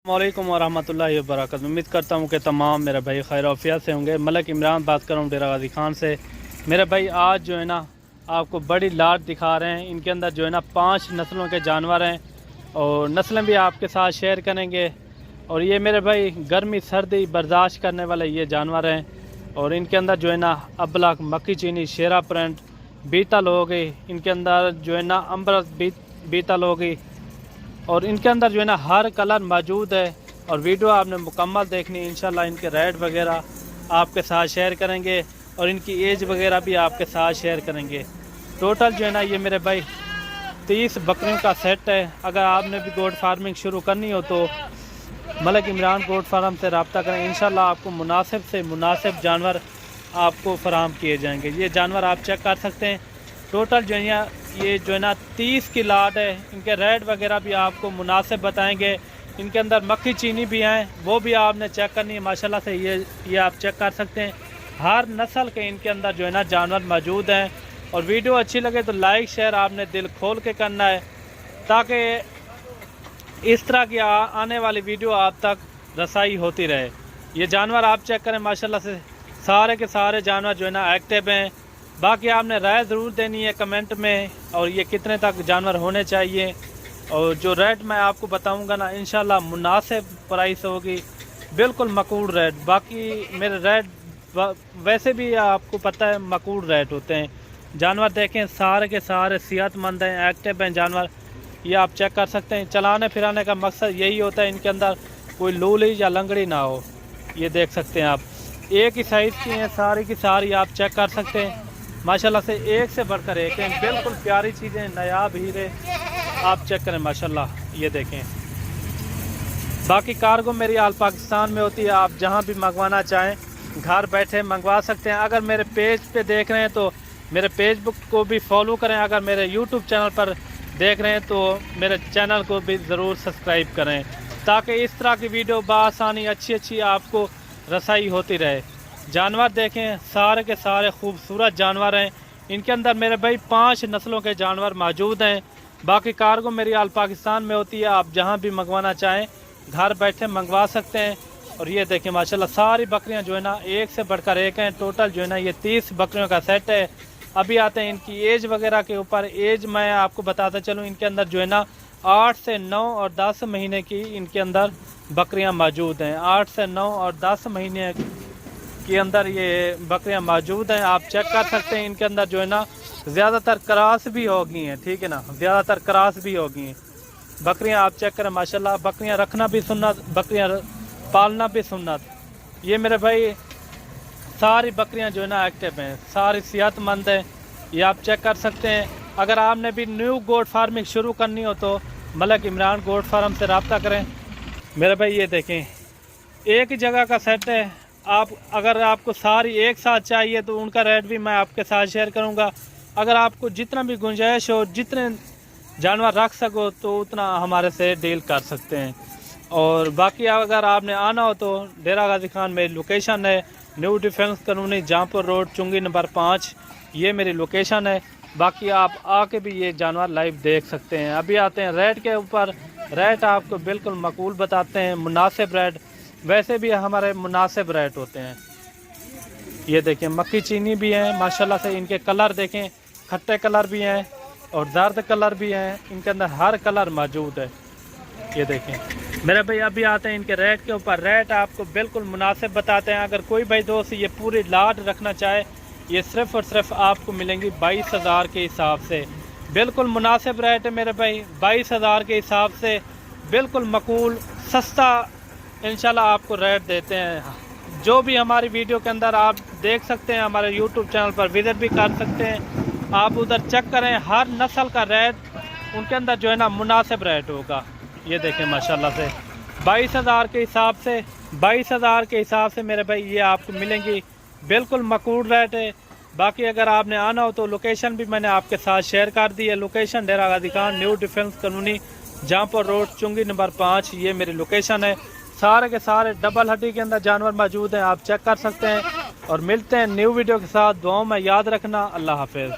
वालेकुम वरहमतुल्लाहि वबरकातुहू। उम्मीद करता हूँ कि तमाम मेरे भाई खैर आफियत से होंगे। मलक इमरान बात कर रहा हूँ डेरा गाजी खान से। मेरे भाई आज जो है ना आपको बड़ी लाट दिखा रहे हैं। इनके अंदर जो है ना 5 नस्लों के जानवर हैं और नस्लें भी आपके साथ शेयर करेंगे। और ये मेरे भाई गर्मी सर्दी बर्दाश्त करने वाले ये जानवर हैं। और इनके अंदर जो है ना अबलक, मक्की चीनी, शेरा प्रिंट, बीतल हो गई। इनके अंदर जो है ना अम्बरस बीतल हो गई। और इनके अंदर जो है ना हर कलर मौजूद है। और वीडियो आपने मुकम्मल देखनी है। इंशाल्लाह इनके रेट वगैरह आपके साथ शेयर करेंगे और इनकी एज वगैरह भी आपके साथ शेयर करेंगे। टोटल जो है ना ये मेरे भाई 30 बकरियों का सेट है। अगर आपने भी गोट फार्मिंग शुरू करनी हो तो मलक इमरान गोट फार्म से रब्ता करें। इंशाल्लाह आपको मुनासिब से मुनासिब जानवर आपको फराहम किए जाएंगे। ये जानवर आप चेक कर सकते हैं। टोटल जो है ये जो है ना 30 की लाट है। इनके रेट वगैरह भी आपको मुनासिब बताएंगे। इनके अंदर मक्खी चीनी भी हैं, वो भी आपने चेक करनी है। माशाल्लाह से ये आप चेक कर सकते हैं। हर नस्ल के इनके अंदर जो है ना जानवर मौजूद हैं। और वीडियो अच्छी लगे तो लाइक शेयर आपने दिल खोल के करना है, ताकि इस तरह की आने वाली वीडियो आप तक रसाई होती रहे। ये जानवर आप चेक करें, माशाल्लाह से सारे के सारे जानवर जो है ना एक्टिव हैं। बाकी आपने राय ज़रूर देनी है कमेंट में, और ये कितने तक जानवर होने चाहिए। और जो रेट मैं आपको बताऊंगा ना इंशाल्लाह मुनासिब प्राइस होगी, बिल्कुल मकबूल रेट। बाकी मेरे रेट वैसे भी आपको पता है मकबूल रेट होते हैं। जानवर देखें सारे के सारे सेहतमंद हैं, एक्टिव हैं जानवर। ये आप चेक कर सकते हैं। चलाने फिराने का मकसद यही होता है, इनके अंदर कोई लूली या लंगड़ी ना हो। ये देख सकते हैं आप, एक ही साइज़ की हैं सारी की सारी, आप चेक कर सकते हैं। माशाल्लाह से एक से बढ़कर एक हैं, बिल्कुल प्यारी चीज़ें, नायाब हीरे आप चेक करें माशाल्लाह। ये देखें। बाकी कार्गो मेरी आल पाकिस्तान में होती है। आप जहां भी मंगवाना चाहें घर बैठे मंगवा सकते हैं। अगर मेरे पेज पे देख रहे हैं तो मेरे फेसबुक को भी फॉलो करें। अगर मेरे यूट्यूब चैनल पर देख रहे हैं तो मेरे चैनल को भी ज़रूर सब्सक्राइब करें, ताकि इस तरह की वीडियो बआसानी अच्छी आपको रसाई होती रहे। जानवर देखें सारे के सारे खूबसूरत जानवर हैं। इनके अंदर मेरे भाई 5 नस्लों के जानवर मौजूद हैं। बाकी कार्गो मेरी आल पाकिस्तान में होती है। आप जहां भी मंगवाना चाहें घर बैठे मंगवा सकते हैं। और ये देखें माशाल्लाह सारी बकरियां जो है ना एक से बढ़कर एक हैं। टोटल जो है ना ये 30 बकरियों का सेट है। अभी आते हैं इनकी एज वगैरह के ऊपर। एज मैं आपको बताता चलूँ, इनके अंदर जो है ना 8 से 9 और 10 महीने की इनके अंदर बकरियाँ मौजूद हैं। 8 से 9 और 10 महीने के अंदर ये बकरियां मौजूद हैं। आप चेक कर सकते हैं। इनके अंदर जो है ना ज़्यादातर क्रॉस भी हो गई हैं, ठीक है ना, ज़्यादातर क्रॉस भी हो गई हैं बकरियां। आप चेक करें माशाल्लाह। बकरियां रखना भी सुन्नत, बकरियां पालना भी सुन्नत। ये मेरे भाई सारी बकरियां जो है ना एक्टिव हैं, सारी सेहतमंद हैं। ये आप चेक कर सकते हैं। अगर आपने भी न्यू गोट फार्मिंग शुरू करनी हो तो मलक इमरान गोट फार्म से रब्ता करें। मेरे भाई ये देखें एक ही जगह का सेट है। आप अगर आपको सारी एक साथ चाहिए तो उनका रेट भी मैं आपके साथ शेयर करूंगा। अगर आपको जितना भी गुंजाइश हो, जितने जानवर रख सको तो उतना हमारे से डील कर सकते हैं। और बाकी अगर आपने आना हो तो डेरा गाजी खान मेरी लोकेशन है, new defence colony, Jahanpur road, चुंगी नंबर 5, ये मेरी लोकेशन है। बाकी आप आके भी ये जानवर लाइव देख सकते हैं। अभी आते हैं रेट के ऊपर। रेट आपको बिल्कुल मकबूल बताते हैं, मुनासिब रेट। वैसे भी हमारे मुनासिब रेट होते हैं। ये देखें मक्खी चीनी भी हैं माशाल्लाह से। इनके कलर देखें, खट्टे कलर भी हैं और जर्द कलर भी हैं। इनके अंदर हर कलर मौजूद है। ये देखें मेरे भाई। अभी आते हैं इनके रेट के ऊपर। रेट आपको बिल्कुल मुनासिब बताते हैं। अगर कोई भाई दोस्त ये पूरी लाट रखना चाहे, ये सिर्फ़ और सिर्फ आपको मिलेंगी 22,000 के हिसाब से। बिल्कुल मुनासिब रेट है मेरे भाई। 22,000 के हिसाब से बिल्कुल मकबूल सस्ता इंशाल्लाह आपको रेट देते हैं। जो भी हमारी वीडियो के अंदर आप देख सकते हैं, हमारे यूट्यूब चैनल पर विजिट भी कर सकते हैं। आप उधर चेक करें, हर नस्ल का रेट उनके अंदर जो है ना मुनासिब रेट होगा। ये देखें माशाल्लाह से 22,000 के हिसाब से, 22,000 के हिसाब से मेरे भाई ये आपको मिलेंगी। बिल्कुल मकबूल रेट है। बाकी अगर आपने आना हो तो लोकेशन भी मैंने आपके साथ शेयर कर दी है। Location Dera Ghazi Khan, new defence colony, Jahanpur road, चुंगी नंबर 5, ये मेरी लोकेशन है। सारे के सारे डबल हड्डी के अंदर जानवर मौजूद हैं, आप चेक कर सकते हैं। और मिलते हैं न्यू वीडियो के साथ। दुआओं में याद रखना। अल्लाह हाफिज़।